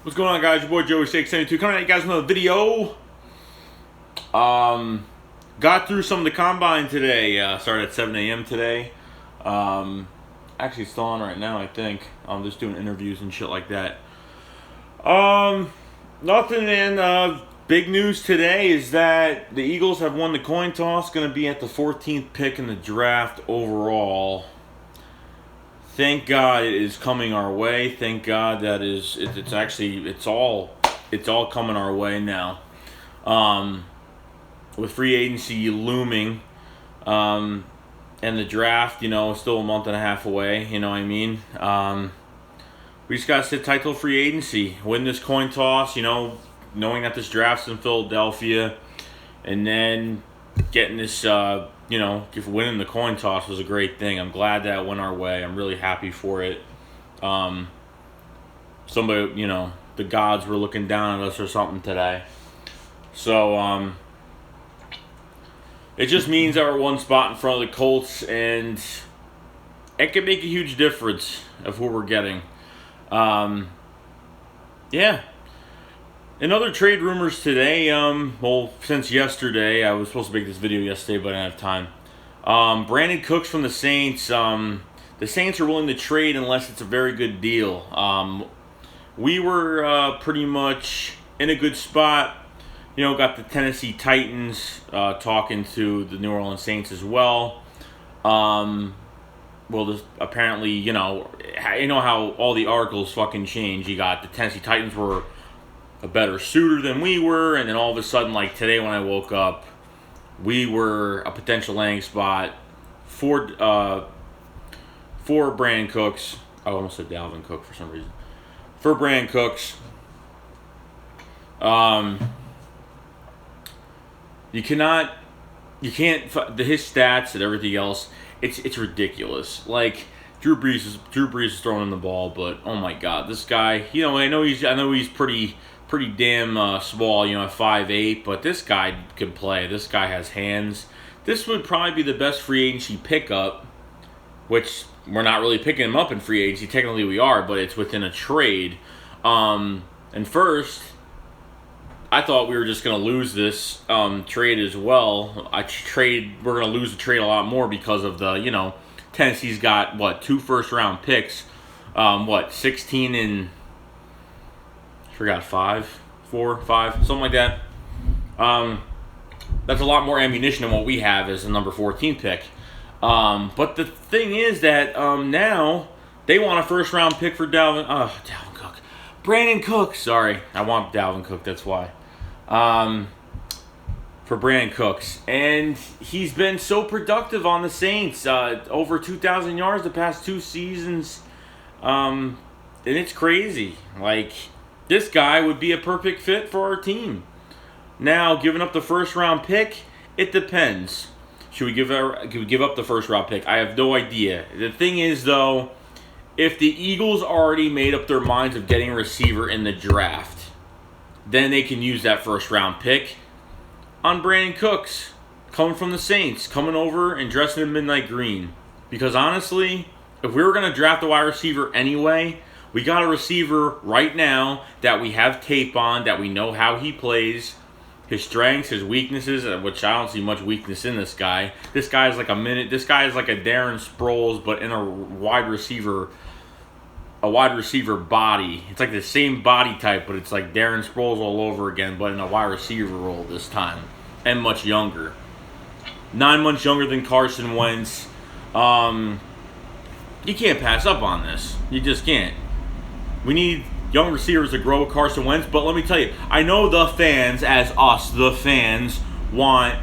What's going on, guys? Your boy Joey672 coming at you guys with another video. Got through some of the combine today. Started at 7 a.m. today. Actually, it's still on right now, I think. I'm just doing interviews and shit like that. Nothing in big news today is that the Eagles have won the coin toss. Going to be at the 14th pick in the draft overall. Thank God it is coming our way. Thank God that it's all coming our way now. With free agency looming, and the draft, still a month and a half away. You know what I mean? We just gotta sit tight till free agency, win this coin toss. Knowing that this draft's in Philadelphia, and then getting this. Winning the coin toss was a great thing. I'm glad that went our way. I'm really happy for it. Somebody, the gods were looking down at us or something today. So, it just means that we're one spot in front of the Colts, and it can make a huge difference of who we're getting. Yeah. In other trade rumors today, since yesterday, I was supposed to make this video yesterday, but I didn't have time. Brandin Cooks from the Saints. The Saints are willing to trade unless it's a very good deal. We were pretty much in a good spot. Got the Tennessee Titans talking to the New Orleans Saints as well. Apparently, you know how all the articles fucking change. You got the Tennessee Titans were a better suitor than we were, and then all of a sudden, like today when I woke up, we were a potential landing spot for Brandin Cooks. I almost said Dalvin Cook for some reason. For Brandin Cooks. His stats and everything else, it's ridiculous. Like Drew Brees is throwing him the ball, but oh my God, this guy, I know he's pretty damn small, at 5'8", but this guy can play. This guy has hands. This would probably be the best free agency pickup, which we're not really picking him up in free agency. Technically we are, but it's within a trade. And first, I thought we were just going to lose this trade as well. We're going to lose the trade a lot more because of the, Tennessee's got, 2 first-round picks. 16 and... I forgot 4, 5, something like that. That's a lot more ammunition than what we have as a number 14 pick. But the thing is that now they want a first round pick for Dalvin Cook. Brandin Cooks. Sorry, I want Dalvin Cook. That's why. For Brandin Cooks, and he's been so productive on the Saints. Over 2,000 yards the past 2 seasons, and it's crazy. Like, this guy would be a perfect fit for our team. Now, giving up the first round pick, it depends. Should we give up the first round pick? I have no idea. The thing is, though, if the Eagles already made up their minds of getting a receiver in the draft, then they can use that first round pick on Brandin Cooks, coming from the Saints, coming over and dressing in midnight green. Because honestly, if we were going to draft a wide receiver anyway, we got a receiver right now that we have tape on, that we know how he plays, his strengths, his weaknesses, which I don't see much weakness in this guy. This guy is like This guy is like a Darren Sproles, but in a wide receiver body. It's like the same body type, but it's like Darren Sproles all over again, but in a wide receiver role this time, and much younger. 9 months younger than Carson Wentz. You can't pass up on this. You just can't. We need young receivers to grow with Carson Wentz, but let me tell you, I know the fans, as us, the fans, want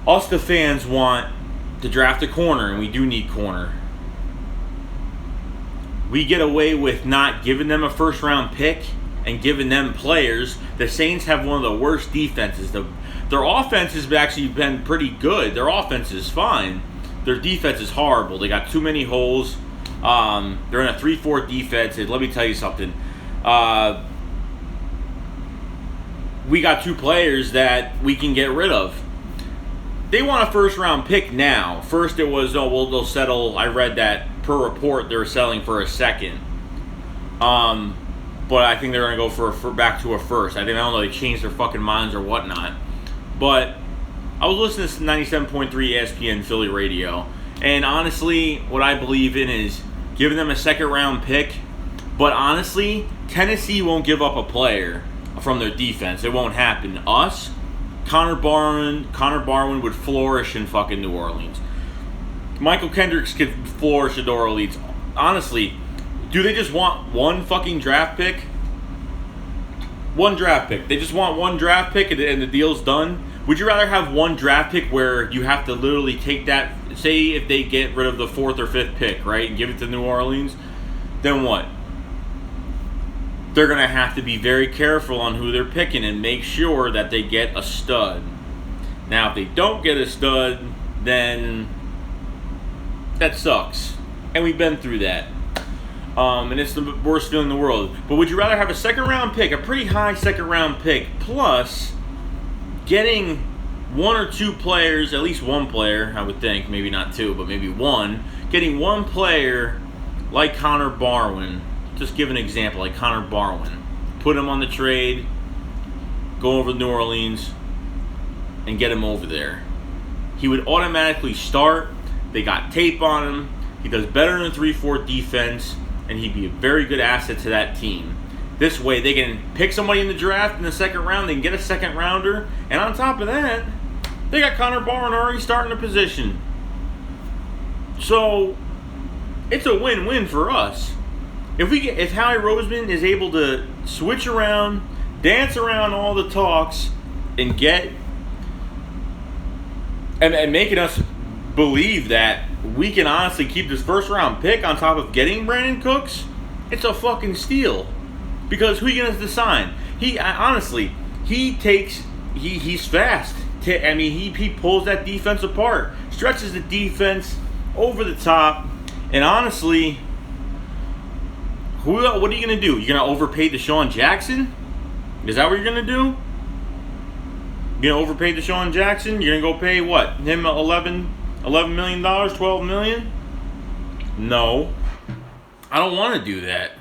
to draft a corner, and we do need corner. We get away with not giving them a first-round pick and giving them players. The Saints have one of the worst defenses. Their offense has actually been pretty good. Their offense is fine. Their defense is horrible. They got too many holes. They're in a 3-4 defense, and let me tell you something. We got 2 players that we can get rid of. They want a first-round pick now. First it was, they'll settle. I read that per report they're selling for a second. but I think they're going to go for back to a first. I don't know, they changed their fucking minds or whatnot. But I was listening to 97.3 ESPN Philly radio, and honestly, what I believe in is giving them a second-round pick. But honestly, Tennessee won't give up a player from their defense. It won't happen. Us, Connor Barwin would flourish in fucking New Orleans. Michael Kendricks could flourish in New Orleans. Honestly, do they just want one fucking draft pick? One draft pick. They just want one draft pick and the deal's done? Would you rather have one draft pick where you have to literally take that, say if they get rid of the 4th or 5th pick, right, and give it to New Orleans, then what? They're going to have to be very careful on who they're picking and make sure that they get a stud. Now, if they don't get a stud, then that sucks. And we've been through that. And it's the worst feeling in the world. But would you rather have a second-round pick, a pretty high second-round pick, plus getting one or two players, at least one player, I would think, maybe not two, but maybe one, getting one player like Connor Barwin, just give an example, like Connor Barwin, put him on the trade, go over to New Orleans, and get him over there. He would automatically start. They got tape on him. He does better in the 3-4 defense, and he'd be a very good asset to that team. This way, they can pick somebody in the draft in the second round. They can get a second rounder, and on top of that, they got Connor Barwin already starting the position. So it's a win-win for us. If Howie Roseman is able to switch around, dance around all the talks, and get and making us believe that we can honestly keep this first-round pick on top of getting Brandin Cooks, it's a fucking steal. Because who are you going to sign? He's fast. He pulls that defense apart, stretches the defense over the top, and honestly, what are you going to do? You're going to overpay Deshaun Jackson? Is that what you're going to do? You're going to overpay Deshaun Jackson? You're going to go pay what? Him $11 million, $12 million? No. I don't want to do that.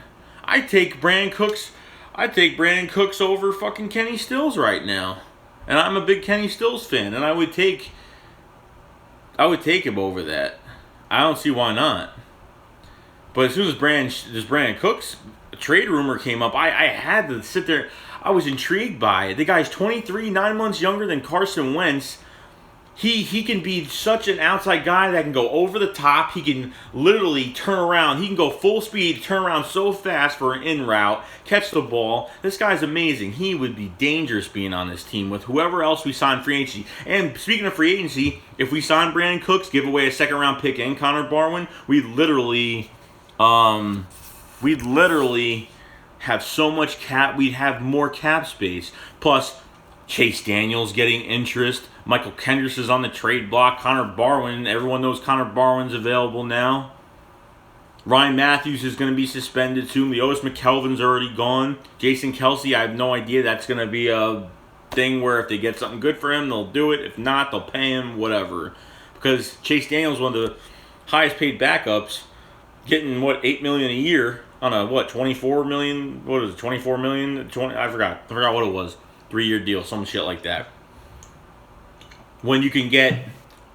I take Brandin Cooks over fucking Kenny Stills right now. And I'm a big Kenny Stills fan, and I would take him over that. I don't see why not. But as soon as Brandin Cooks trade rumor came up, I had to sit there. I was intrigued by it. The guy's 23, 9 months younger than Carson Wentz. He can be such an outside guy that can go over the top. He can literally turn around. He can go full speed, turn around so fast for an in route, catch the ball. This guy's amazing. He would be dangerous being on this team with whoever else we sign free agency. And speaking of free agency, if we sign Brandin Cooks, give away a second-round pick and Connor Barwin, we'd literally have so much cap. We'd have more cap space. Plus, Chase Daniels getting interest. Michael Kendricks is on the trade block. Connor Barwin, everyone knows Connor Barwin's available now. Ryan Matthews is going to be suspended soon. Leotis McKelvin's already gone. Jason Kelsey, I have no idea. That's going to be a thing where if they get something good for him, they'll do it. If not, they'll pay him, whatever. Because Chase Daniels, one of the highest paid backups, getting, $8 million a year on a, $24 million? What is it, $24 million? I forgot what it was. 3-year deal, some shit like that. When you can get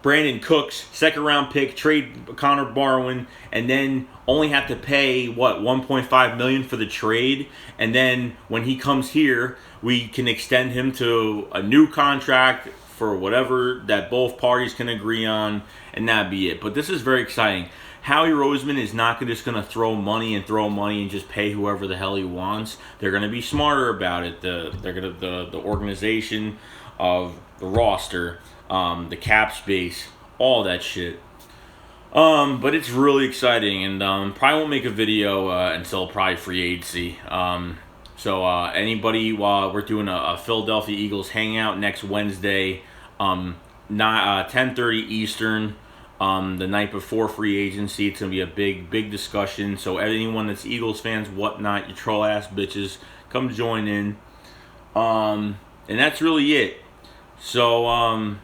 Brandin Cooks, second-round pick, trade Connor Barwin, and then only have to pay, $1.5 million for the trade, and then when he comes here, we can extend him to a new contract for whatever that both parties can agree on, and that'd be it. But this is very exciting. Howie Roseman is not just going to throw money and just pay whoever the hell he wants. They're going to be smarter about it. The organization of the roster, the cap space, all that shit. But it's really exciting, and probably won't make a video until probably free agency. So anybody, we're doing a Philadelphia Eagles hangout next Wednesday, 10:30 Eastern. The night before free agency. It's going to be a big discussion. So anyone that's Eagles fans, whatnot, you troll ass bitches, come join in. And that's really it. So I'm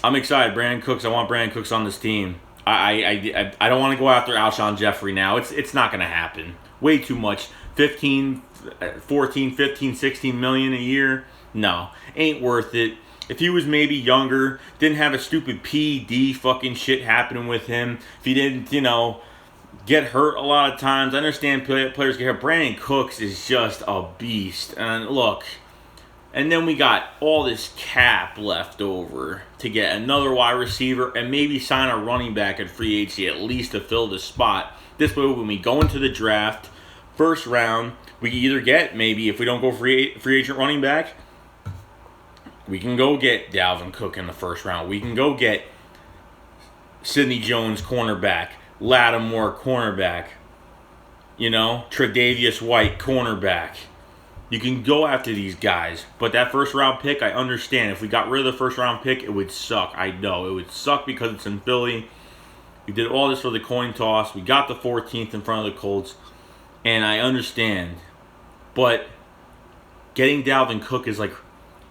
excited. Brandin Cooks. I want Brandin Cooks on this team. I don't want to go after Alshon Jeffrey now. It's not going to happen. Way too much. 15, 14, 15, 16 million a year. No, ain't worth it. If he was maybe younger, didn't have a stupid PD fucking shit happening with him, if he didn't, get hurt a lot of times. I understand players get hurt. Brandin Cooks is just a beast. And look, and then we got all this cap left over to get another wide receiver and maybe sign a running back at free agency at least to fill the spot. This way, when we go into the draft, first round, we can either get, maybe if we don't go free agent running back, we can go get Dalvin Cook in the first round. We can go get Sidney Jones, cornerback. Lattimore, cornerback. Tre'Davious White, cornerback. You can go after these guys. But that first round pick, I understand. If we got rid of the first round pick, it would suck. I know. It would suck because it's in Philly. We did all this for the coin toss. We got the 14th in front of the Colts. And I understand. But getting Dalvin Cook is like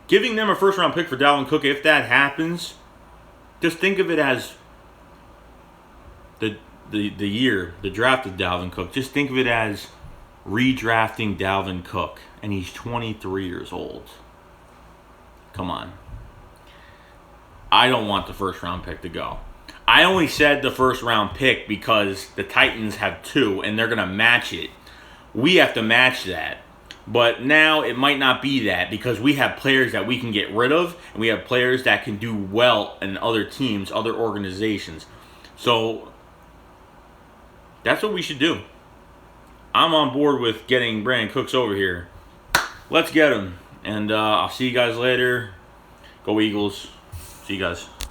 giving them a first round pick for Dalvin Cook. If that happens, just think of it as the draft of Dalvin Cook. Just think of it as redrafting Dalvin Cook. And he's 23 years old. Come on. I don't want the first round pick to go. I only said the first round pick because the Titans have 2 and they're going to match it. We have to match that. But now it might not be that because we have players that we can get rid of and we have players that can do well in other teams, other organizations. So that's what we should do. I'm on board with getting Brandin Cooks over here. Let's get him. And I'll see you guys later. Go Eagles. See you guys.